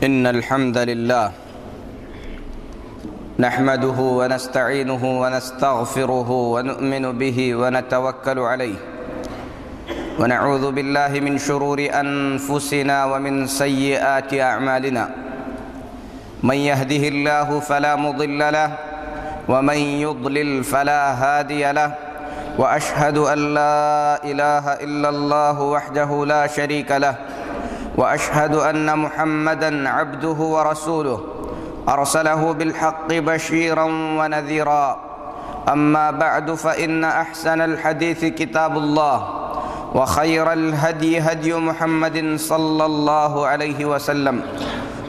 إن الحمد لله نحمده ونستعينه ونستغفره ونؤمن به ونتوكل عليه ونعوذ بالله من شرور أنفسنا ومن سيئات أعمالنا من يهده الله فلا مضل له ومن يضلل فلا هادي له وأشهد أن لا إله إلا الله وحده لا شريك له وأشهد أن محمدًا عبده ورسوله أرسله بالحق بشيرًا ونذيرًا أما بعد فإن أحسن الحديث كتاب الله وخير الهدي هدي محمد صلى الله عليه وسلم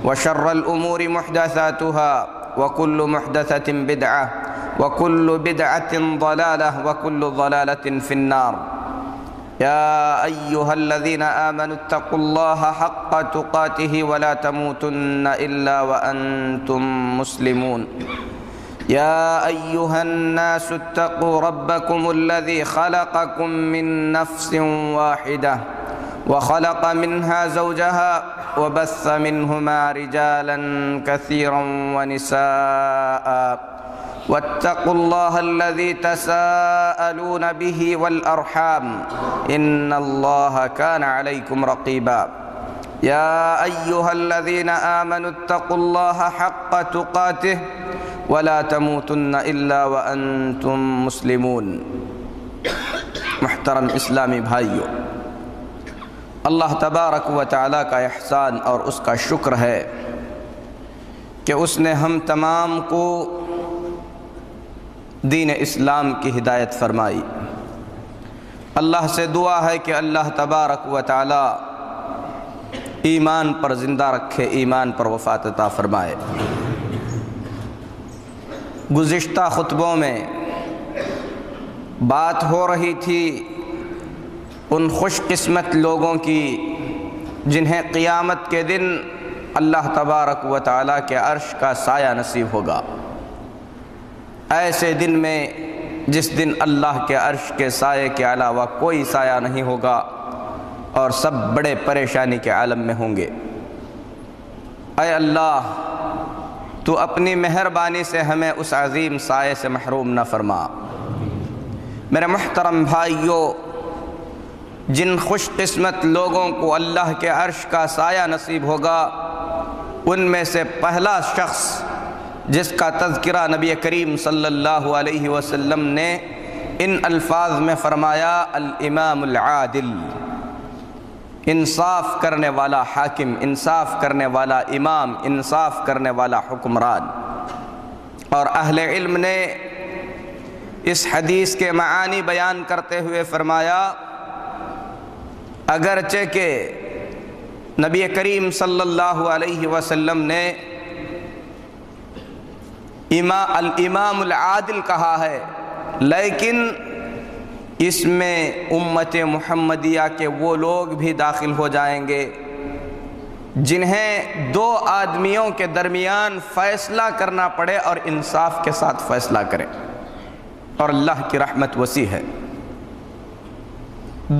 وشر الأمور محدثاتها وكل محدثة بدعة وكل بدعة ضلالة وكل ضلالة في النار يا أيها الذين آمنوا اتقوا الله حق تقاته ولا تموتن إلا وأنتم مسلمون يا أيها الناس اتقوا ربكم الذي خلقكم من نفس واحدة وخلق منها زوجها وبث منهما رجالا كثيرا ونساء واتقوا الله الذي تساءلون به والأرحام إن الله كان عليكم رقيبا يا أيها الذين آمنوا اتقوا الله حق تقاته ولا تموتن إلا وأنتم مسلمون محترم اسلامی بھائیو، اللہ تبارک و تعالیٰ کا احسان اور اس کا شکر ہے کہ اس نے ہم تمام کو دین اسلام کی ہدایت فرمائی۔ اللہ سے دعا ہے کہ اللہ تبارک و تعالی ایمان پر زندہ رکھے، ایمان پر وفات عطا فرمائے۔ گزشتہ خطبوں میں بات ہو رہی تھی ان خوش قسمت لوگوں کی جنہیں قیامت کے دن اللہ تبارک و تعالی کے عرش کا سایہ نصیب ہوگا، ایسے دن میں جس دن اللہ کے عرش کے سائے کے علاوہ کوئی سایہ نہیں ہوگا اور سب بڑے پریشانی کے عالم میں ہوں گے۔ اے اللہ، تو اپنی مہربانی سے ہمیں اس عظیم سائے سے محروم نہ فرما۔ میرے محترم بھائیو، جن خوش قسمت لوگوں کو اللہ کے عرش کا سایہ نصیب ہوگا، ان میں سے پہلا شخص جس کا تذکرہ نبی کریم صلی اللہ علیہ وسلم نے ان الفاظ میں فرمایا، الامام العادل، انصاف کرنے والا حاکم، انصاف کرنے والا امام، انصاف کرنے والا حکمران۔ اور اہل علم نے اس حدیث کے معانی بیان کرتے ہوئے فرمایا، اگرچہ کہ نبی کریم صلی اللہ علیہ وسلم نے الامام العادل کہا ہے، لیکن اس میں امت محمدیہ کے وہ لوگ بھی داخل ہو جائیں گے جنہیں دو آدمیوں کے درمیان فیصلہ کرنا پڑے اور انصاف کے ساتھ فیصلہ کریں، اور اللہ کی رحمت وسیع ہے۔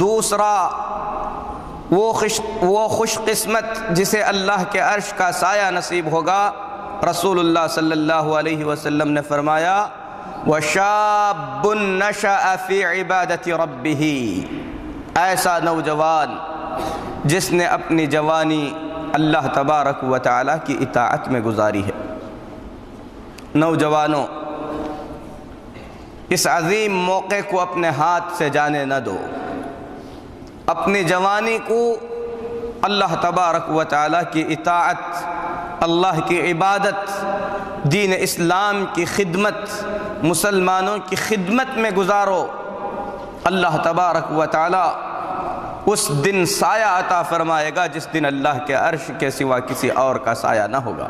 دوسرا وہ خوش قسمت جسے اللہ کے عرش کا سایہ نصیب ہوگا، رسول اللہ صلی اللہ علیہ وسلم نے فرمایا، وَشَابٌ نَشَأَ فِي عِبَادَةِ رَبِّهِ، ایسا نوجوان جس نے اپنی جوانی اللہ تبارک و تعالیٰ کی اطاعت میں گزاری ہے۔ نوجوانوں، اس عظیم موقع کو اپنے ہاتھ سے جانے نہ دو۔ اپنی جوانی کو اللہ تبارک و تعالیٰ کی اطاعت، اللہ کی عبادت، دین اسلام کی خدمت، مسلمانوں کی خدمت میں گزارو۔ اللہ تبارک و تعالی اس دن سایہ عطا فرمائے گا جس دن اللہ کے عرش کے سوا کسی اور کا سایہ نہ ہوگا۔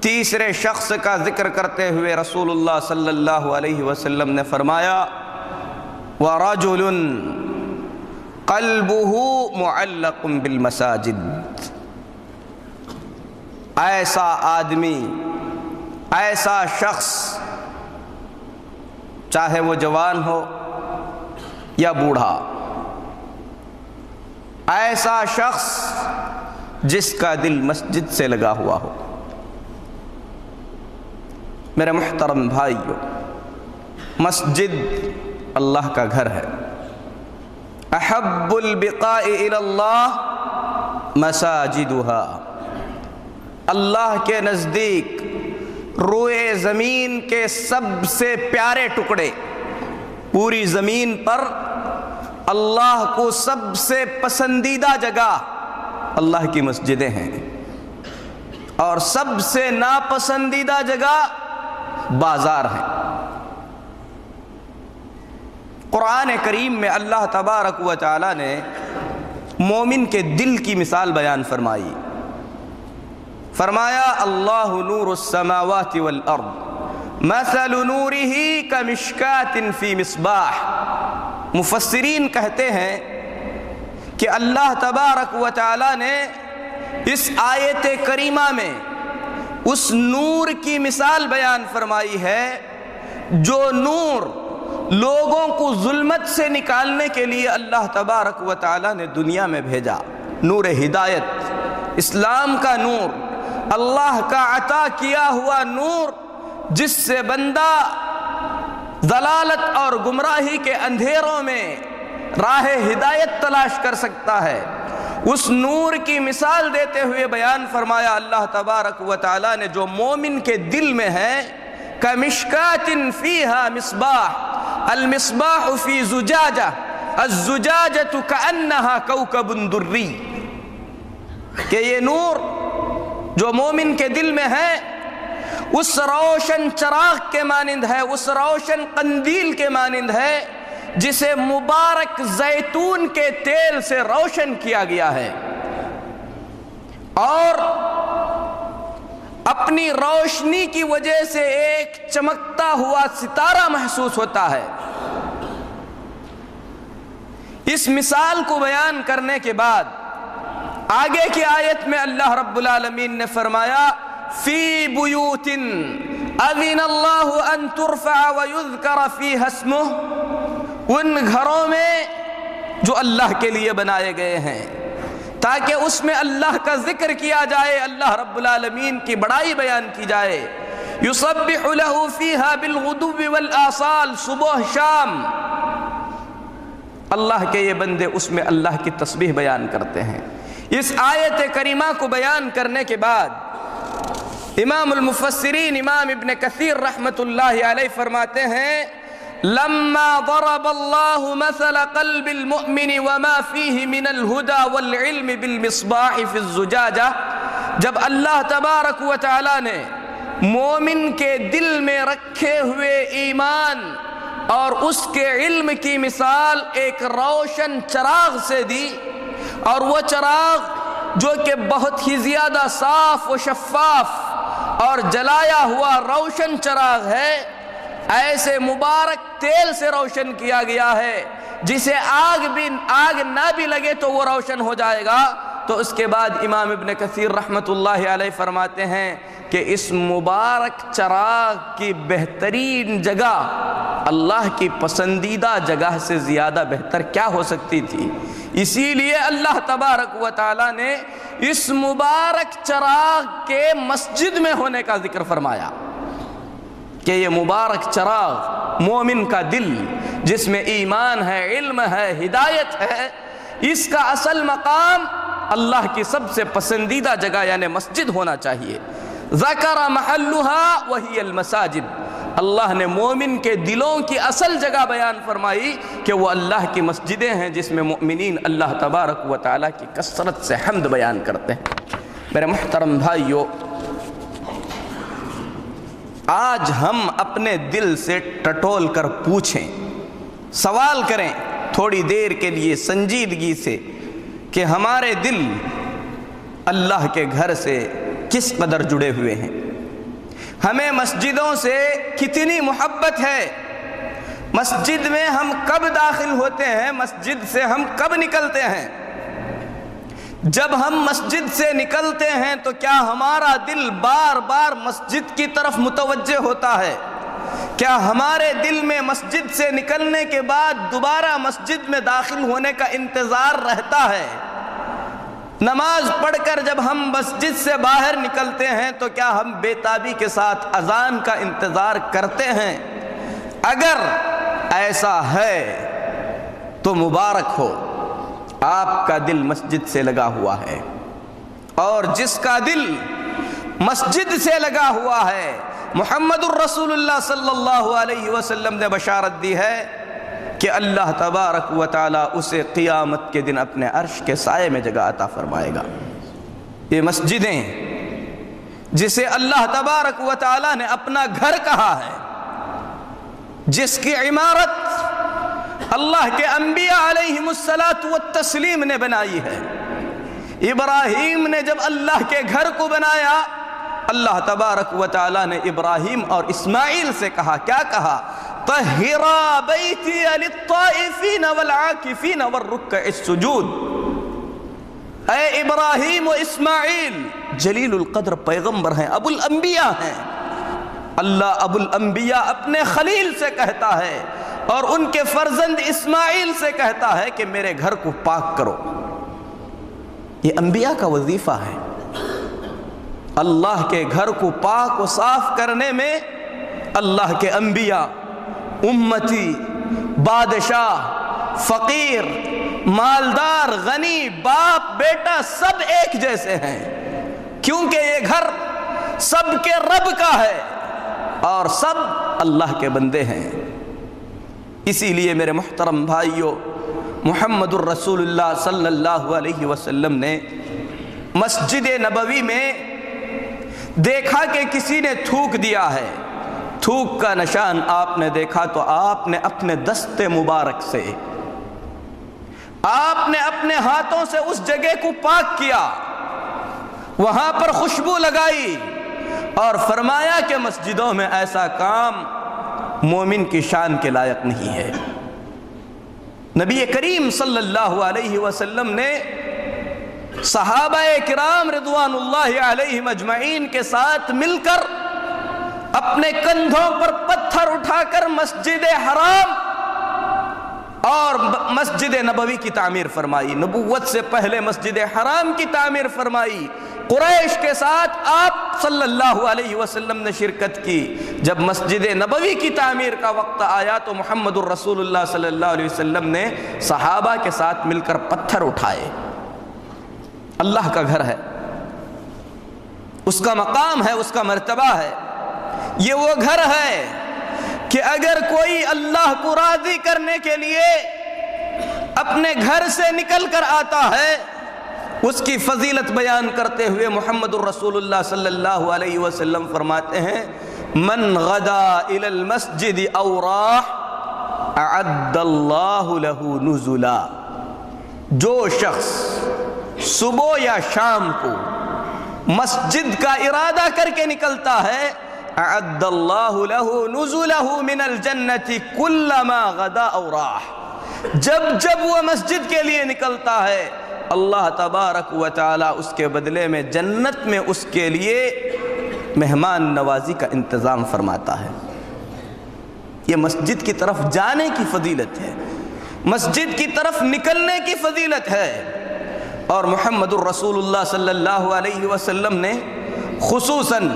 تیسرے شخص کا ذکر کرتے ہوئے رسول اللہ صلی اللہ علیہ وسلم نے فرمایا، وَرَجُلٌ قَلْبُهُ مُعَلَّقٌ بِالْمَسَاجِدِ، ایسا آدمی، ایسا شخص، چاہے وہ جوان ہو یا بوڑھا، ایسا شخص جس کا دل مسجد سے لگا ہوا ہو۔ میرے محترم بھائیو، مسجد اللہ کا گھر ہے۔ احب البقاء الی اللہ مساجدها، اللہ کے نزدیک روئے زمین کے سب سے پیارے ٹکڑے، پوری زمین پر اللہ کو سب سے پسندیدہ جگہ اللہ کی مسجدیں ہیں، اور سب سے ناپسندیدہ جگہ بازار ہیں۔ قرآن کریم میں اللہ تبارک و تعالی نے مومن کے دل کی مثال بیان فرمائی۔ فرمایا اللہ نور السماوات والارض مثل نورہ کمشکاۃ فی مصباح۔ مفسرین کہتے ہیں کہ اللہ تبارک و تعالی نے اس آیت کریمہ میں اس نور کی مثال بیان فرمائی ہے جو نور لوگوں کو ظلمت سے نکالنے کے لیے اللہ تبارک و تعالی نے دنیا میں بھیجا۔ نور ہدایت، اسلام کا نور، اللہ کا عطا کیا ہوا نور، جس سے بندہ ضلالت اور گمراہی کے اندھیروں میں راہ ہدایت تلاش کر سکتا ہے۔ اس نور کی مثال دیتے ہوئے بیان فرمایا اللہ تبارک و تعالی نے جو مومن کے دل میں ہے، کمشکاۃ فیہا مصباح، المصباح فی زجاجہ، الزجاجۃ کأنہا کوکب دری، کہ یہ نور جو مومن کے دل میں ہے اس روشن چراغ کے مانند ہے، اس روشن قندیل کے مانند ہے جسے مبارک زیتون کے تیل سے روشن کیا گیا ہے، اور اپنی روشنی کی وجہ سے ایک چمکتا ہوا ستارہ محسوس ہوتا ہے۔ اس مثال کو بیان کرنے کے بعد آگے کی آیت میں اللہ رب العالمین نے فرمایا فی بیوت اذن اللہ ان ترفع ویذکر فیہا اسمہ، ان گھروں میں جو اللہ کے لیے بنائے گئے ہیں تاکہ اس میں اللہ کا ذکر کیا جائے، اللہ رب العالمین کی بڑائی بیان کی جائے۔ یسبح لہ فیہا بالغدو والآصال، صبح شام اللہ کے یہ بندے اس میں اللہ کی تسبیح بیان کرتے ہیں۔ اس آیت کریمہ کو بیان کرنے کے بعد امام المفسرین امام ابن کثیر رحمت اللہ علیہ فرماتے ہیں لما ضرب اللہ مثل قلب المؤمن وما فیہ من الہدى والعلم بالمصباح فی الزجاجہ، جب اللہ تبارک و تعالی نے مومن کے دل میں رکھے ہوئے ایمان اور اس کے علم کی مثال ایک روشن چراغ سے دی، اور وہ چراغ جو کہ بہت ہی زیادہ صاف و شفاف اور جلایا ہوا روشن چراغ ہے، ایسے مبارک تیل سے روشن کیا گیا ہے جسے آگ نہ بھی لگے تو وہ روشن ہو جائے گا۔ تو اس کے بعد امام ابن کثیر رحمت اللہ علیہ فرماتے ہیں کہ اس مبارک چراغ کی بہترین جگہ، اللہ کی پسندیدہ جگہ سے زیادہ بہتر کیا ہو سکتی تھی؟ اسی لیے اللہ تبارک و تعالی نے اس مبارک چراغ کے مسجد میں ہونے کا ذکر فرمایا کہ یہ مبارک چراغ مومن کا دل جس میں ایمان ہے، علم ہے، ہدایت ہے، اس کا اصل مقام اللہ کی سب سے پسندیدہ جگہ یعنی مسجد ہونا چاہیے۔ ذکر محلها وہی المساجد، اللہ نے مومن کے دلوں کی اصل جگہ بیان فرمائی کہ وہ اللہ کی مسجدیں ہیں جس میں مؤمنین اللہ تبارک و تعالیٰ کی کثرت سے حمد بیان کرتے ہیں۔ میرے محترم بھائیو، آج ہم اپنے دل سے ٹٹول کر پوچھیں، سوال کریں تھوڑی دیر کے لیے سنجیدگی سے کہ ہمارے دل اللہ کے گھر سے کس قدر جڑے ہوئے ہیں، ہمیں مسجدوں سے کتنی محبت ہے، مسجد میں ہم کب داخل ہوتے ہیں، مسجد سے ہم کب نکلتے ہیں، جب ہم مسجد سے نکلتے ہیں تو کیا ہمارا دل بار بار مسجد کی طرف متوجہ ہوتا ہے؟ کیا ہمارے دل میں مسجد سے نکلنے کے بعد دوبارہ مسجد میں داخل ہونے کا انتظار رہتا ہے؟ نماز پڑھ کر جب ہم مسجد سے باہر نکلتے ہیں تو کیا ہم بے تابی کے ساتھ اذان کا انتظار کرتے ہیں؟ اگر ایسا ہے تو مبارک ہو، آپ کا دل مسجد سے لگا ہوا ہے، اور جس کا دل مسجد سے لگا ہوا ہے محمد الرسول اللہ صلی اللہ علیہ وسلم نے بشارت دی ہے کہ اللہ تبارک و تعالیٰ اسے قیامت کے دن اپنے عرش کے سائے میں جگہ عطا فرمائے گا۔ یہ مسجدیں جسے اللہ تبارک و تعالیٰ نے اپنا گھر کہا ہے، جس کی عمارت اللہ کے انبیاء علیہم الصلاۃ والتسلیم نے بنائی ہے۔ ابراہیم نے جب اللہ کے گھر کو بنایا، اللہ تبارک و تعالیٰ نے ابراہیم اور اسماعیل سے کہا، کیا کہا؟ طہرا بیتی للطائفین والعاکفین والرکع السجود۔ اے ابراہیم و اسماعیل، جلیل القدر پیغمبر ہیں، ابو الانبیاء ہیں، اللہ ابو الانبیاء اپنے خلیل سے کہتا ہے اور ان کے فرزند اسماعیل سے کہتا ہے کہ میرے گھر کو پاک کرو۔ یہ انبیاء کا وظیفہ ہے۔ اللہ کے گھر کو پاک و صاف کرنے میں اللہ کے انبیاء، امتی، بادشاہ، فقیر، مالدار، غنی، باپ، بیٹا سب ایک جیسے ہیں، کیونکہ یہ گھر سب کے رب کا ہے اور سب اللہ کے بندے ہیں۔ اسی لیے میرے محترم بھائیوں، محمد الرسول اللہ صلی اللہ علیہ وسلم نے مسجد نبوی میں دیکھا کہ کسی نے تھوک دیا ہے، تھوک کا نشان آپ نے دیکھا تو آپ نے اپنے دست مبارک سے، آپ نے اپنے ہاتھوں سے اس جگہ کو پاک کیا، وہاں پر خوشبو لگائی اور فرمایا کہ مسجدوں میں ایسا کام مومن کی شان کے لائق نہیں ہے۔ نبی کریم صلی اللہ علیہ وسلم نے صحابہ کرام رضوان اللہ علیہم اجمعین کے ساتھ مل کر اپنے کندھوں پر پتھر اٹھا کر مسجد حرام اور مسجد نبوی کی تعمیر فرمائی۔ نبوت سے پہلے مسجد حرام کی تعمیر فرمائی، قریش کے ساتھ آپ صلی اللہ علیہ وسلم نے شرکت کی۔ جب مسجد نبوی کی تعمیر کا وقت آیا تو محمد الرسول اللہ صلی اللہ علیہ وسلم نے صحابہ کے ساتھ مل کر پتھر اٹھائے۔ اللہ کا گھر ہے، اس کا مقام ہے، اس کا مرتبہ ہے۔ یہ وہ گھر ہے کہ اگر کوئی اللہ کو راضی کرنے کے لیے اپنے گھر سے نکل کر آتا ہے، اس کی فضیلت بیان کرتے ہوئے محمد الرسول اللہ صلی اللہ علیہ وسلم فرماتے ہیں، من غدا الى المسجد او راح اعد اللہ له نزلا۔ جو شخص صبح یا شام کو مسجد کا ارادہ کر کے نکلتا ہے، اعد اللہ له نزله من الجنة كلما غدا او راح۔ جب وہ مسجد کے لیے نکلتا ہے، اللہ تبارک و تعالیٰ اس کے بدلے میں جنت میں اس کے لیے مہمان نوازی کا انتظام فرماتا ہے۔ یہ مسجد کی طرف جانے کی فضیلت ہے، مسجد کی طرف نکلنے کی فضیلت ہے۔ اور محمد الرسول اللہ صلی اللہ علیہ وسلم نے خصوصاً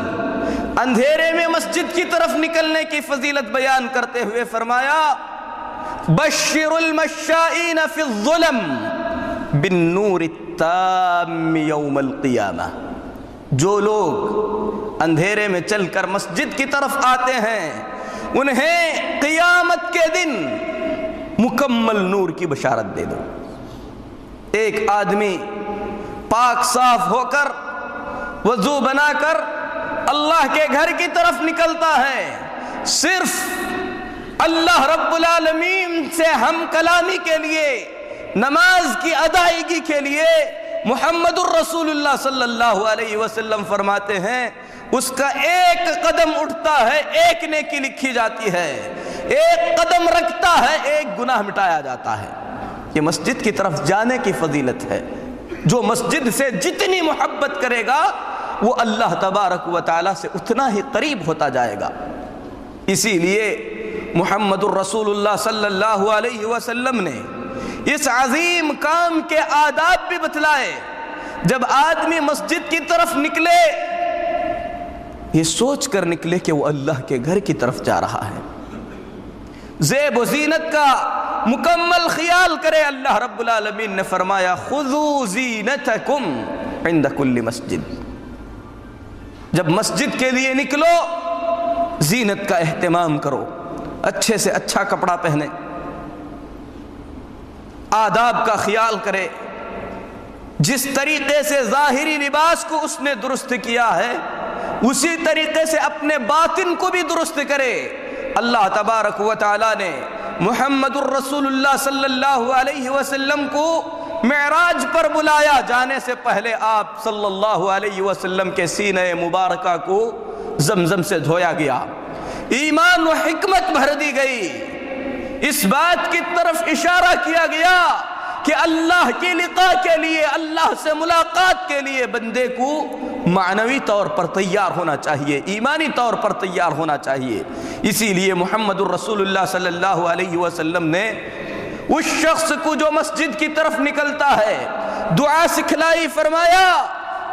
اندھیرے میں مسجد کی طرف نکلنے کی فضیلت بیان کرتے ہوئے فرمایا، بشر المشائین فی الظلم بالنور التام یوم القیامہ۔ جو لوگ اندھیرے میں چل کر مسجد کی طرف آتے ہیں، انہیں قیامت کے دن مکمل نور کی بشارت دے دو۔ ایک آدمی پاک صاف ہو کر وضو بنا کر اللہ کے گھر کی طرف نکلتا ہے، صرف اللہ رب العالمین سے ہم کلامی کے لیے، نماز کی ادائیگی کے لیے، محمد الرسول اللہ صلی اللہ علیہ وسلم فرماتے ہیں اس کا ایک قدم اٹھتا ہے ایک نیکی لکھی جاتی ہے، ایک قدم رکھتا ہے ایک گناہ مٹایا جاتا ہے۔ یہ مسجد کی طرف جانے کی فضیلت ہے۔ جو مسجد سے جتنی محبت کرے گا وہ اللہ تبارک و تعالیٰ سے اتنا ہی قریب ہوتا جائے گا۔ اسی لیے محمد الرسول اللہ صلی اللہ علیہ وسلم نے اس عظیم کام کے آداب بھی بتلائے۔ جب آدمی مسجد کی طرف نکلے یہ سوچ کر نکلے کہ وہ اللہ کے گھر کی طرف جا رہا ہے، زیب و زینت کا مکمل خیال کرے۔ اللہ رب العالمین نے فرمایا خذوا زینتکم عند کل مسجد، جب مسجد کے لیے نکلو زینت کا اہتمام کرو، اچھے سے اچھا کپڑا پہنے، آداب کا خیال کرے، جس طریقے سے ظاہری لباس کو اس نے درست کیا ہے اسی طریقے سے اپنے باطن کو بھی درست کرے۔ اللہ تبارک و تعالی نے محمد الرسول اللہ صلی اللہ علیہ وسلم کو معراج پر بلایا، جانے سے پہلے آپ صلی اللہ علیہ وسلم کے سینہ مبارکہ کو زمزم سے دھویا گیا، ایمان و حکمت بھر دی گئی، اس بات کی طرف اشارہ کیا گیا کہ اللہ کی لقاء کے لیے، اللہ سے ملاقات کے لیے بندے کو معنوی طور پر تیار ہونا چاہیے، ایمانی طور پر تیار ہونا چاہیے۔ اسی لیے محمد الرسول اللہ صلی اللہ علیہ وسلم نے اس شخص کو جو مسجد کی طرف نکلتا ہے دعا سکھلائی، فرمایا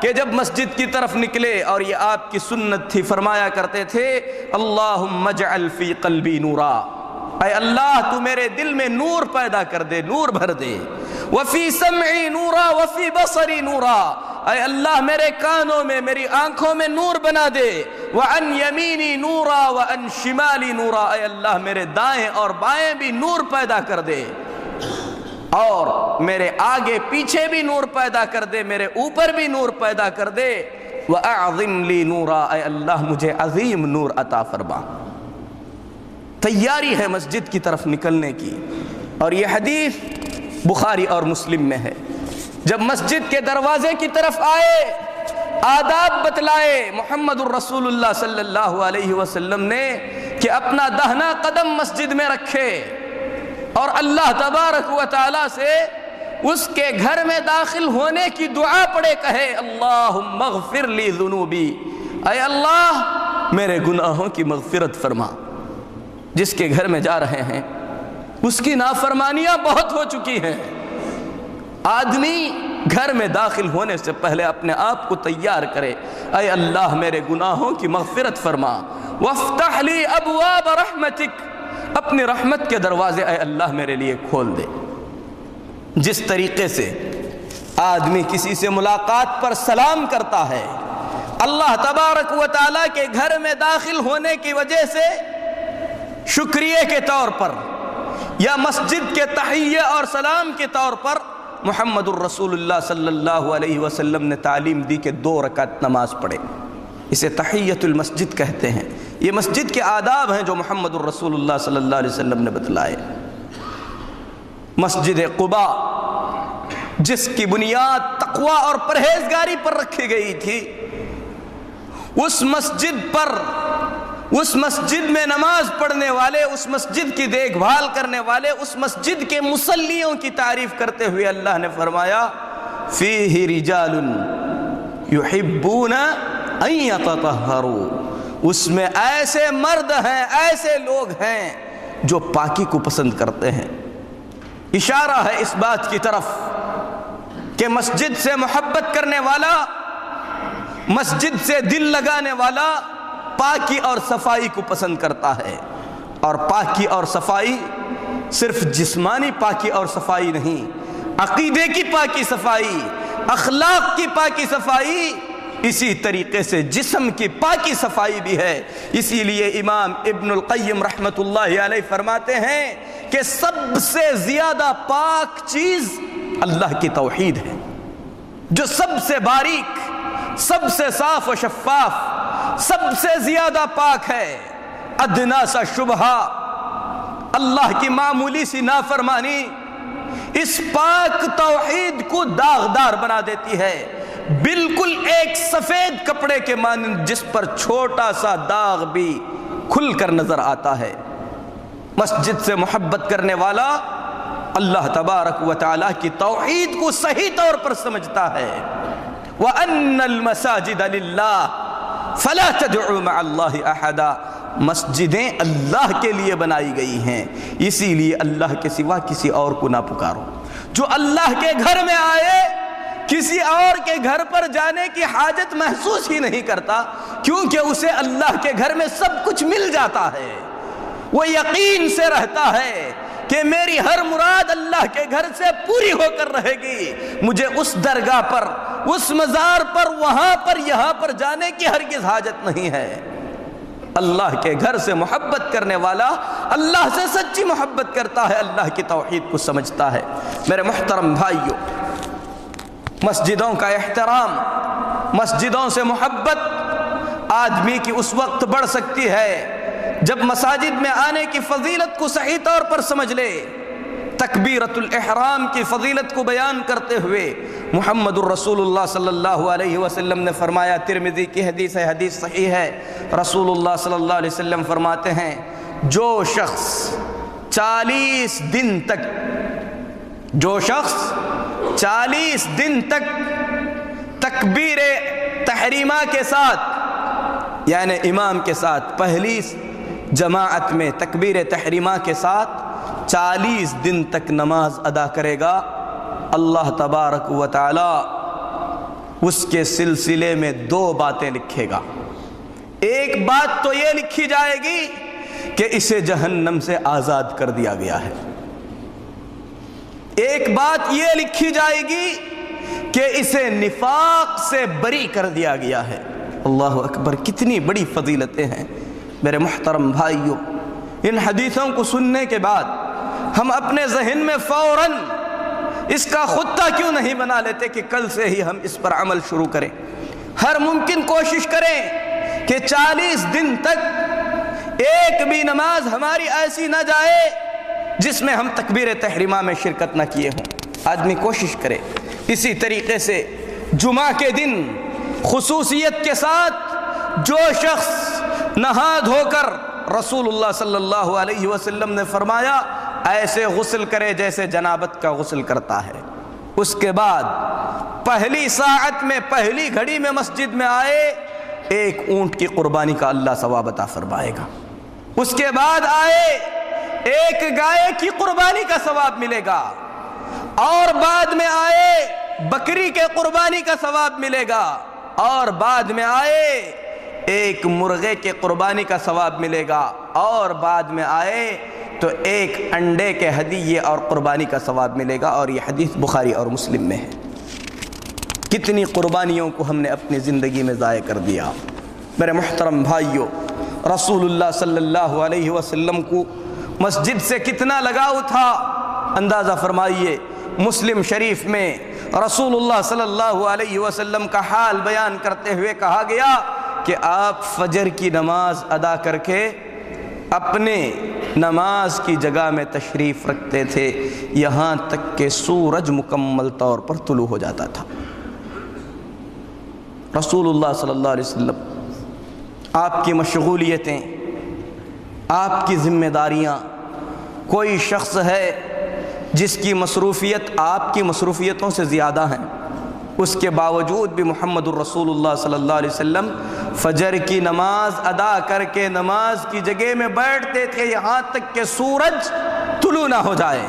کہ جب مسجد کی طرف نکلے، اور یہ آپ کی سنت تھی، فرمایا کرتے تھے اللہم اجعل فی قلبی نورا، اے اللہ تو میرے دل میں نور پیدا کر دے، نور بھر دے، وفی سمعی نورا وفی بصری نورا، اے اللہ میرے کانوں میں، میری آنکھوں میں نور بنا دے، وعن یمینی نورا وعن شمالی نورا، اے اللہ میرے دائیں اور بائیں بھی نور پیدا کر دے، اور میرے آگے پیچھے بھی نور پیدا کر دے، میرے اوپر بھی نور پیدا کر دے، وَأَعْظِمْ لِي نُورًا، اے اللہ مجھے عظیم نور عطا فرما۔ تیاری ہے مسجد کی طرف نکلنے کی، اور یہ حدیث بخاری اور مسلم میں ہے۔ جب مسجد کے دروازے کی طرف آئے آداب بتلائے محمد الرسول اللہ صلی اللہ علیہ وسلم نے کہ اپنا دہنا قدم مسجد میں رکھے اور اللہ تبارک و تعالی سے اس کے گھر میں داخل ہونے کی دعا پڑھے، کہے اللہم اغفر لی ذنوبی، اے اللہ میرے گناہوں کی مغفرت فرما۔ جس کے گھر میں جا رہے ہیں اس کی نافرمانیاں بہت ہو چکی ہیں، آدمی گھر میں داخل ہونے سے پہلے اپنے آپ کو تیار کرے، اے اللہ میرے گناہوں کی مغفرت فرما، وافتح لی ابواب رحمتک، اپنی رحمت کے دروازے اے اللہ میرے لیے کھول دے۔ جس طریقے سے آدمی کسی سے ملاقات پر سلام کرتا ہے، اللہ تبارک و تعالیٰ کے گھر میں داخل ہونے کی وجہ سے شکریہ کے طور پر یا مسجد کے تحیہ اور سلام کے طور پر محمد الرسول اللہ صلی اللہ علیہ وسلم نے تعلیم دی کہ 2 رکعت نماز پڑھے، اسے تحیۃ المسجد کہتے ہیں۔ یہ مسجد کے آداب ہیں جو محمد الرسول اللہ صلی اللہ علیہ وسلم نے بتلائے۔ مسجد قباء جس کی بنیاد تقوی اور پرہیزگاری پر رکھی گئی تھی، اس مسجد پر، اس مسجد میں نماز پڑھنے والے، اس مسجد کی دیکھ بھال کرنے والے، اس مسجد کے مصلیوں کی تعریف کرتے ہوئے اللہ نے فرمایا فیہ رجال یحبون ان یتطہروا، اس میں ایسے مرد ہیں، ایسے لوگ ہیں جو پاکی کو پسند کرتے ہیں۔ اشارہ ہے اس بات کی طرف کہ مسجد سے محبت کرنے والا، مسجد سے دل لگانے والا پاکی اور صفائی کو پسند کرتا ہے۔ اور پاکی اور صفائی صرف جسمانی پاکی اور صفائی نہیں، عقیدے کی پاکی صفائی، اخلاق کی پاکی صفائی، اسی طریقے سے جسم کی پاکی صفائی بھی ہے۔ اسی لیے امام ابن القیم رحمۃ اللہ علیہ فرماتے ہیں کہ سب سے زیادہ پاک چیز اللہ کی توحید ہے، جو سب سے باریک، سب سے صاف و شفاف، سب سے زیادہ پاک ہے۔ ادنا سا شبہ، اللہ کی معمولی سی نافرمانی اس پاک توحید کو داغدار بنا دیتی ہے، بالکل ایک سفید کپڑے کے مانند جس پر چھوٹا سا داغ بھی کھل کر نظر آتا ہے۔ مسجد سے محبت کرنے والا اللہ تبارک و تعالیٰ کی توحید کو صحیح طور پر سمجھتا ہے۔ وَأَنَّ الْمَسَاجِدَ لِلَّهِ فَلَا تَدْعُوا مَعَ اللَّهِ أَحَدًا، مسجدیں اللہ کے لیے بنائی گئی ہیں، اسی لیے اللہ کے سوا کسی اور کو نہ پکارو۔ جو اللہ کے گھر میں آئے کسی اور کے گھر پر جانے کی حاجت محسوس ہی نہیں کرتا، کیونکہ اسے اللہ کے گھر میں سب کچھ مل جاتا ہے۔ وہ یقین سے رہتا ہے کہ میری ہر مراد اللہ کے گھر سے پوری ہو کر رہے گی، مجھے اس درگاہ پر، اس مزار پر، وہاں پر، یہاں پر جانے کی ہرگز حاجت نہیں ہے۔ اللہ کے گھر سے محبت کرنے والا اللہ سے سچی محبت کرتا ہے، اللہ کی توحید کو سمجھتا ہے۔ میرے محترم بھائیوں، مسجدوں کا احترام، مسجدوں سے محبت آدمی کی اس وقت بڑھ سکتی ہے جب مساجد میں آنے کی فضیلت کو صحیح طور پر سمجھ لے۔ تکبیرۃ الاحرام کی فضیلت کو بیان کرتے ہوئے محمد الرسول اللہ صلی اللہ علیہ وسلم نے فرمایا، ترمذی کی حدیث ہے، حدیث صحیح ہے، رسول اللہ صلی اللہ علیہ وسلم فرماتے ہیں، جو شخص 40 دن تک تکبیر تحریمہ کے ساتھ، یعنی امام کے ساتھ پہلی جماعت میں تکبیر تحریمہ کے ساتھ 40 دن تک نماز ادا کرے گا، اللہ تبارک و تعالی اس کے سلسلے میں 2 باتیں لکھے گا۔ ایک بات تو یہ لکھی جائے گی کہ اسے جہنم سے آزاد کر دیا گیا ہے، ایک بات یہ لکھی جائے گی کہ اسے نفاق سے بری کر دیا گیا ہے۔ اللہ اکبر، کتنی بڑی فضیلتیں ہیں۔ میرے محترم بھائیوں، ان حدیثوں کو سننے کے بعد ہم اپنے ذہن میں فوراً اس کا خطہ کیوں نہیں بنا لیتے کہ کل سے ہی ہم اس پر عمل شروع کریں؟ ہر ممکن کوشش کریں کہ 40 دن تک ایک بھی نماز ہماری ایسی نہ جائے جس میں ہم تکبیر تحریمہ میں شرکت نہ کیے ہوں۔ آدمی کوشش کرے۔ اسی طریقے سے جمعہ کے دن خصوصیت کے ساتھ جو شخص نہا دھو کر، رسول اللہ صلی اللہ علیہ وسلم نے فرمایا، ایسے غسل کرے جیسے جنابت کا غسل کرتا ہے، اس کے بعد پہلی ساعت میں، پہلی گھڑی میں مسجد میں آئے، ایک اونٹ کی قربانی کا اللہ ثواب عطا فرمائے گا۔ اس کے بعد آئے، ایک گائے کی قربانی کا ثواب ملے گا، اور بعد میں آئے بکری کے قربانی کا ثواب ملے گا، اور بعد میں آئے ایک مرغے کے قربانی کا ثواب ملے گا، اور بعد میں آئے تو ایک انڈے کے ہدیے اور قربانی کا ثواب ملے گا۔ اور یہ حدیث بخاری اور مسلم میں ہے۔ کتنی قربانیوں کو ہم نے اپنی زندگی میں ضائع کر دیا۔ میرے محترم بھائیوں، رسول اللہ صلی اللہ علیہ وسلم کو مسجد سے کتنا لگاؤ تھا، اندازہ فرمائیے۔ مسلم شریف میں رسول اللہ صلی اللہ علیہ وسلم کا حال بیان کرتے ہوئے کہا گیا کہ آپ فجر کی نماز ادا کر کے اپنے نماز کی جگہ میں تشریف رکھتے تھے، یہاں تک کہ سورج مکمل طور پر طلوع ہو جاتا تھا۔ رسول اللہ صلی اللہ علیہ وسلم، آپ کی مشغولیتیں، آپ کی ذمہ داریاں، کوئی شخص ہے جس کی مصروفیت آپ کی مصروفیتوں سے زیادہ ہیں، اس کے باوجود بھی محمد الرسول اللہ صلی اللہ علیہ وسلم فجر کی نماز ادا کر کے نماز کی جگہ میں بیٹھتے تھے یہاں تک کہ سورج طلوع نہ ہو جائے۔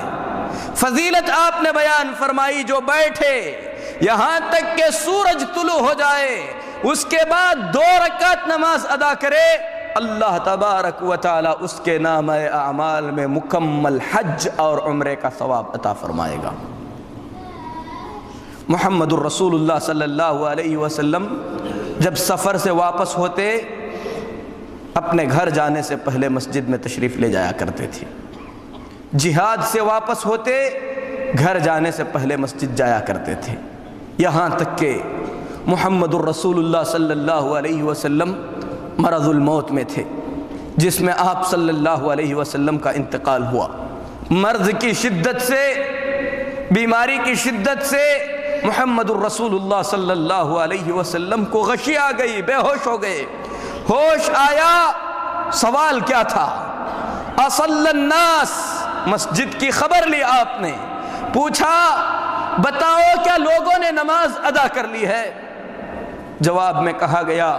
فضیلت آپ نے بیان فرمائی، جو بیٹھے یہاں تک کہ سورج طلوع ہو جائے، اس کے بعد 2 رکعت نماز ادا کرے، اللہ تبارک و تعالی اس کے نامہ اعمال میں مکمل حج اور عمرے کا ثواب عطا فرمائے گا۔ محمد الرسول اللہ صلی اللہ علیہ وسلم جب سفر سے واپس ہوتے، اپنے گھر جانے سے پہلے مسجد میں تشریف لے جایا کرتے تھے۔ جہاد سے واپس ہوتے، گھر جانے سے پہلے مسجد جایا کرتے تھے، یہاں تک کہ محمد الرسول اللہ صلی اللہ علیہ وسلم مرض الموت میں تھے، جس میں آپ صلی اللہ علیہ وسلم کا انتقال ہوا۔ مرض کی شدت سے، بیماری کی شدت سے محمد الرسول اللہ صلی اللہ علیہ وسلم کو غشی آ گئی، بے ہوش ہو گئے۔ ہوش آیا، سوال کیا تھا؟ اصل الناس، مسجد کی خبر لی آپ نے، پوچھا بتاؤ کیا لوگوں نے نماز ادا کر لی ہے؟ جواب میں کہا گیا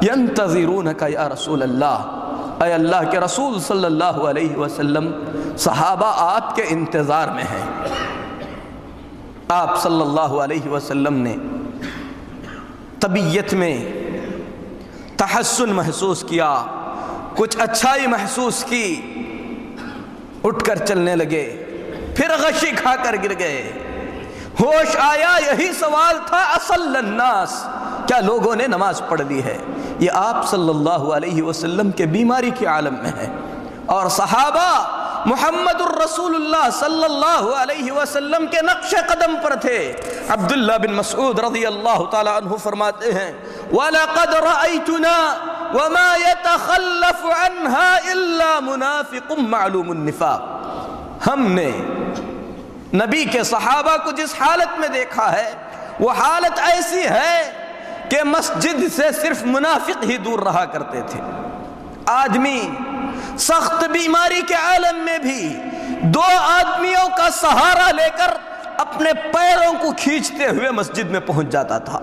ینتظرونک یا رسول اللہ، اے اللہ کے رسول صلی اللہ علیہ وسلم، صحابہ آپ کے انتظار میں ہیں۔ آپ صلی اللہ علیہ وسلم نے طبیعت میں تحسن محسوس کیا، کچھ اچھائی محسوس کی، اٹھ کر چلنے لگے، پھر غشی کھا کر گر گئے۔ ہوش آیا، یہی سوال تھا، اصل الناس، کیا لوگوں نے نماز پڑھ لی ہے؟ یہ آپ صلی اللہ علیہ وسلم کے بیماری کے عالم میں ہے، اور صحابہ محمد الرسول اللہ صلی اللہ علیہ وسلم کے نقش قدم پر تھے۔ عبداللہ بن مسعود رضی اللہ تعالی عنہ فرماتے ہیں وَلَقَدْ رَأَيْتُنَا وَمَا يَتَخَلَّفُ عَنْهَا إِلَّا مُنَافِقٌ مَعْلُومُ النِّفَاقِ، ہم نے نبی کے صحابہ کو جس حالت میں دیکھا ہے وہ حالت ایسی ہے کہ مسجد سے صرف منافق ہی دور رہا کرتے تھے۔ آدمی سخت بیماری کے عالم میں بھی دو آدمیوں کا سہارا لے کر اپنے پیروں کو کھینچتے ہوئے مسجد میں پہنچ جاتا تھا۔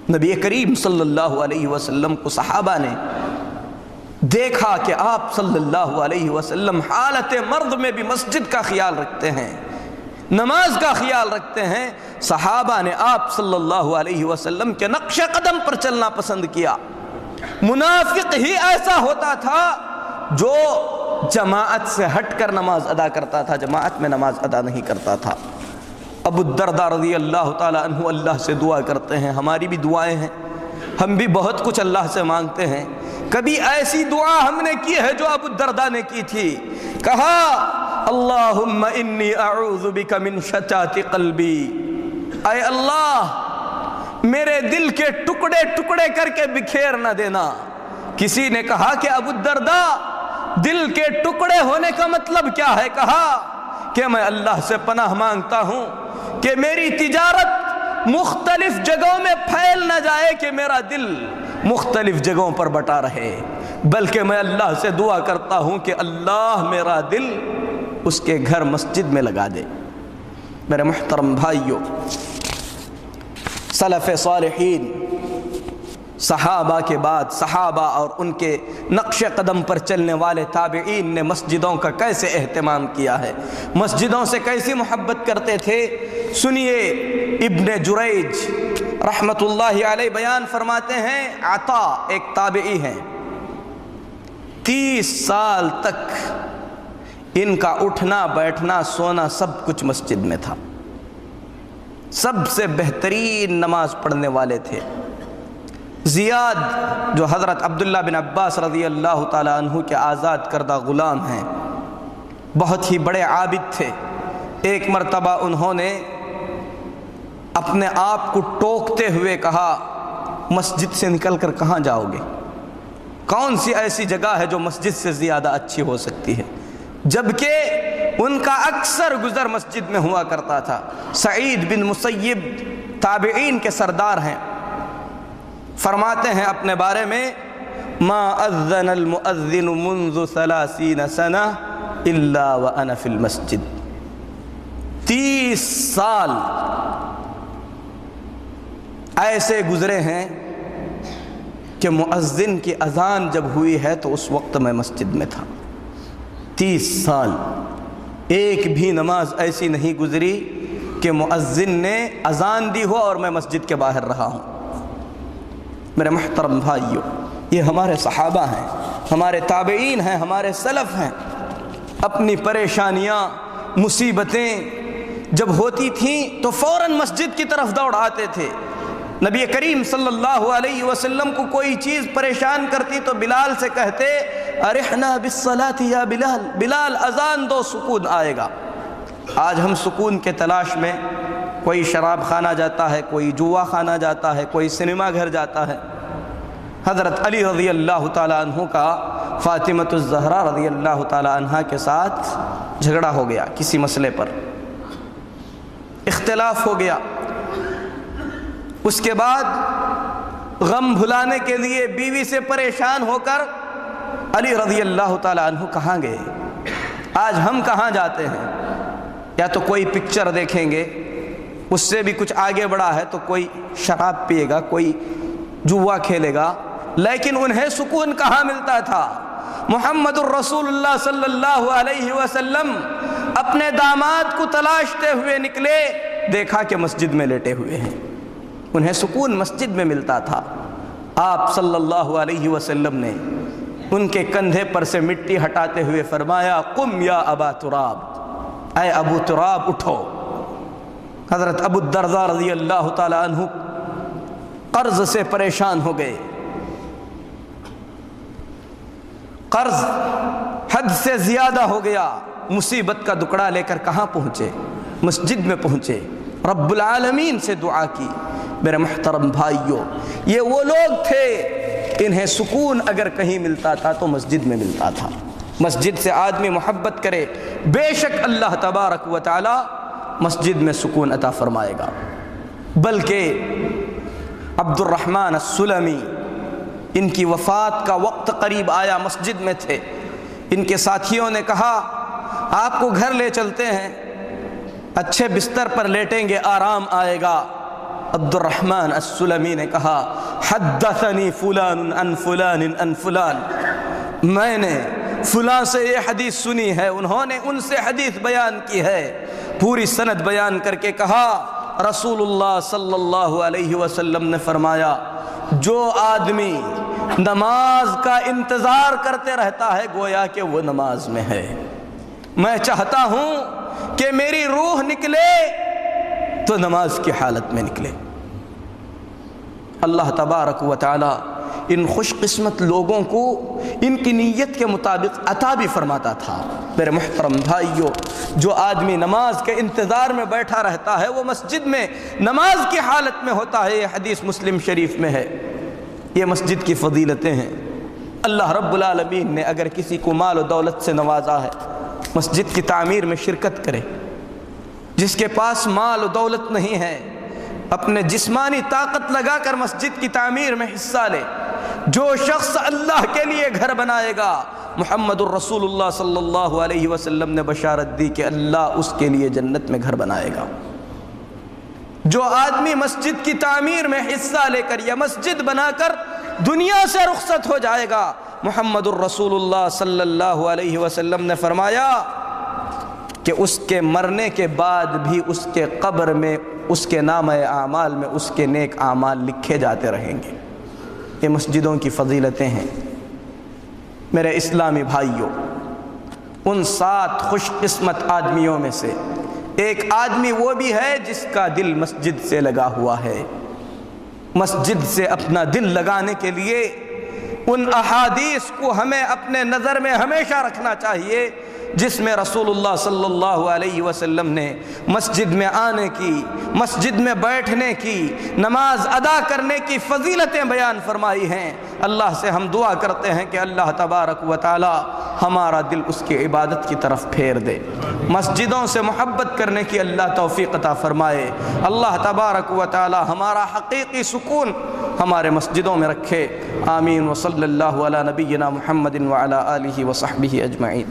نبی کریم صلی اللہ علیہ وسلم کو صحابہ نے دیکھا کہ آپ صلی اللہ علیہ وسلم حالت مرض میں بھی مسجد کا خیال رکھتے ہیں، نماز کا خیال رکھتے ہیں۔ صحابہ نے آپ صلی اللہ علیہ وسلم کے نقش قدم پر چلنا پسند کیا۔ منافق ہی ایسا ہوتا تھا جو جماعت سے ہٹ کر نماز ادا کرتا تھا، جماعت میں نماز ادا نہیں کرتا تھا۔ ابو الدرداء رضی اللہ تعالی عنہ اللہ سے دعا کرتے ہیں، ہماری بھی دعائیں ہیں، ہم بھی بہت کچھ اللہ سے مانگتے ہیں۔ کبھی ایسی دعا ہم نے کی ہے جو ابو الدرداء نے کی تھی، کہا اللہم انی اعوذ بک من شتات قلبی، اے اللہ میرے دل کے ٹکڑے ٹکڑے کر کے بکھیر نہ دینا۔ کسی نے کہا کہ ابو الدرداء دل کے ٹکڑے ہونے کا مطلب کیا ہے؟ کہا کہ میں اللہ سے پناہ مانگتا ہوں کہ میری تجارت مختلف جگہوں میں پھیل نہ جائے، کہ میرا دل مختلف جگہوں پر بٹا رہے، بلکہ میں اللہ سے دعا کرتا ہوں کہ اللہ میرا دل اس کے گھر مسجد میں لگا دے۔ میرے محترم بھائیوں، سلف صالحین، صحابہ کے بعد صحابہ اور ان کے نقش قدم پر چلنے والے تابعین نے مسجدوں کا کیسے اہتمام کیا ہے، مسجدوں سے کیسی محبت کرتے تھے۔ سنیے، ابن جریج رحمت اللہ علیہ بیان فرماتے ہیں، عطا ایک تابعی ہیں، 30 سال تک ان کا اٹھنا بیٹھنا سونا سب کچھ مسجد میں تھا، سب سے بہترین نماز پڑھنے والے تھے۔ زیاد جو حضرت عبداللہ بن عباس رضی اللہ تعالی عنہ کے آزاد کردہ غلام ہیں، بہت ہی بڑے عابد تھے۔ ایک مرتبہ انہوں نے اپنے آپ کو ٹوکتے ہوئے کہا، مسجد سے نکل کر کہاں جاؤ گے؟ کون سی ایسی جگہ ہے جو مسجد سے زیادہ اچھی ہو سکتی ہے؟ جبکہ ان کا اکثر گزر مسجد میں ہوا کرتا تھا۔ سعید بن مسیب تابعین کے سردار ہیں، فرماتے ہیں اپنے بارے میں، ما اذن المؤذن منذ 30 سنہ الا وانا فی المسجد۔ 30 سال ایسے گزرے ہیں کہ مؤذن کی اذان جب ہوئی ہے تو اس وقت میں مسجد میں تھا۔ 30 سال ایک بھی نماز ایسی نہیں گزری کہ مؤذن نے اذان دی ہو اور میں مسجد کے باہر رہا ہوں۔ میرے محترم بھائیوں، یہ ہمارے صحابہ ہیں، ہمارے تابعین ہیں، ہمارے سلف ہیں۔ اپنی پریشانیاں مصیبتیں جب ہوتی تھیں تو فوراً مسجد کی طرف دوڑ آتے تھے۔ نبی کریم صلی اللہ علیہ وسلم کو کوئی چیز پریشان کرتی تو بلال سے کہتے، ارحنا بالصلاۃ یا بلال، بلال اذان دو، سکون آئے گا۔ آج ہم سکون کے تلاش میں کوئی شراب خانہ جاتا ہے، کوئی جوا خانہ جاتا ہے، کوئی سنیما گھر جاتا ہے۔ حضرت علی رضی اللہ تعالیٰ عنہ کا فاطمۃ الزہرا رضی اللہ تعالیٰ عنہ کے ساتھ جھگڑا ہو گیا، کسی مسئلے پر اختلاف ہو گیا۔ اس کے بعد غم بھلانے کے لیے بیوی سے پریشان ہو کر علی رضی اللہ تعالیٰ عنہ کہاں گئے؟ آج ہم کہاں جاتے ہیں؟ یا تو کوئی پکچر دیکھیں گے، اس سے بھی کچھ آگے بڑھا ہے تو کوئی شراب پیے گا، کوئی جوا کھیلے گا، لیکن انہیں سکون کہاں ملتا تھا؟ محمد الرسول اللہ صلی اللہ علیہ وسلم اپنے داماد کو تلاشتے ہوئے نکلے، دیکھا کہ مسجد میں لیٹے ہوئے ہیں۔ انہیں سکون مسجد میں ملتا تھا۔ آپ صلی اللہ علیہ وسلم نے ان کے کندھے پر سے مٹی ہٹاتے ہوئے فرمایا، قم یا ابا تراب، اے ابو تراب اٹھو۔ حضرت ابو الدرداء رضی اللہ تعالی عنہ قرض سے پریشان ہو گئے، قرض حد سے زیادہ ہو گیا، مصیبت کا دکڑا لے کر کہاں پہنچے؟ مسجد میں پہنچے، رب العالمین سے دعا کی۔ میرے محترم بھائیوں، یہ وہ لوگ تھے انہیں سکون اگر کہیں ملتا تھا تو مسجد میں ملتا تھا۔ مسجد سے آدمی محبت کرے، بے شک اللہ تبارک و تعالی مسجد میں سکون عطا فرمائے گا۔ بلکہ عبد الرحمن السلمی، ان کی وفات کا وقت قریب آیا، مسجد میں تھے، ان کے ساتھیوں نے کہا آپ کو گھر لے چلتے ہیں، اچھے بستر پر لیٹیں گے، آرام آئے گا۔ عبد الرحمن السلمی نے کہا حدثنی فلان عن فلان عن فلان، میں نے فلاں سے یہ حدیث سنی ہے، انہوں نے ان سے حدیث بیان کی ہے، پوری سند بیان کر کے کہا رسول اللہ صلی اللہ علیہ وسلم نے فرمایا جو آدمی نماز کا انتظار کرتے رہتا ہے گویا کہ وہ نماز میں ہے۔ میں چاہتا ہوں کہ میری روح نکلے تو نماز کی حالت میں نکلے۔ اللہ تبارک و تعالی ان خوش قسمت لوگوں کو ان کی نیت کے مطابق عطا بھی فرماتا تھا۔ میرے محترم بھائیوں، جو آدمی نماز کے انتظار میں بیٹھا رہتا ہے وہ مسجد میں نماز کی حالت میں ہوتا ہے، یہ حدیث مسلم شریف میں ہے۔ یہ مسجد کی فضیلتیں ہیں۔ اللہ رب العالمین نے اگر کسی کو مال و دولت سے نوازا ہے، مسجد کی تعمیر میں شرکت کرے۔ جس کے پاس مال و دولت نہیں ہے، اپنے جسمانی طاقت لگا کر مسجد کی تعمیر میں حصہ لے۔ جو شخص اللہ کے لیے گھر بنائے گا، محمد الرسول اللہ صلی اللہ علیہ وسلم نے بشارت دی کہ اللہ اس کے لیے جنت میں گھر بنائے گا۔ جو آدمی مسجد کی تعمیر میں حصہ لے کر یا مسجد بنا کر دنیا سے رخصت ہو جائے گا، محمد الرسول اللہ صلی اللہ علیہ وسلم نے فرمایا کہ اس کے مرنے کے بعد بھی اس کے قبر میں اس کے نامہ اعمال میں اس کے نیک اعمال لکھے جاتے رہیں گے۔ یہ مسجدوں کی فضیلتیں ہیں۔ میرے اسلامی بھائیوں، ان 7 خوش قسمت آدمیوں میں سے ایک آدمی وہ بھی ہے جس کا دل مسجد سے لگا ہوا ہے۔ مسجد سے اپنا دل لگانے کے لیے ان احادیث کو ہمیں اپنے نظر میں ہمیشہ رکھنا چاہیے جس میں رسول اللہ صلی اللہ علیہ وسلم نے مسجد میں آنے کی، مسجد میں بیٹھنے کی، نماز ادا کرنے کی فضیلتیں بیان فرمائی ہیں۔ اللہ سے ہم دعا کرتے ہیں کہ اللہ تبارک و تعالی ہمارا دل اس کی عبادت کی طرف پھیر دے، مسجدوں سے محبت کرنے کی اللہ توفیق عطا فرمائے۔ اللہ تبارک و تعالی ہمارا حقیقی سکون ہمارے مسجدوں میں رکھے۔ آمین۔ وصلی اللہ علی نبینا محمد وعلی آلہ وصحبہ اجمعین۔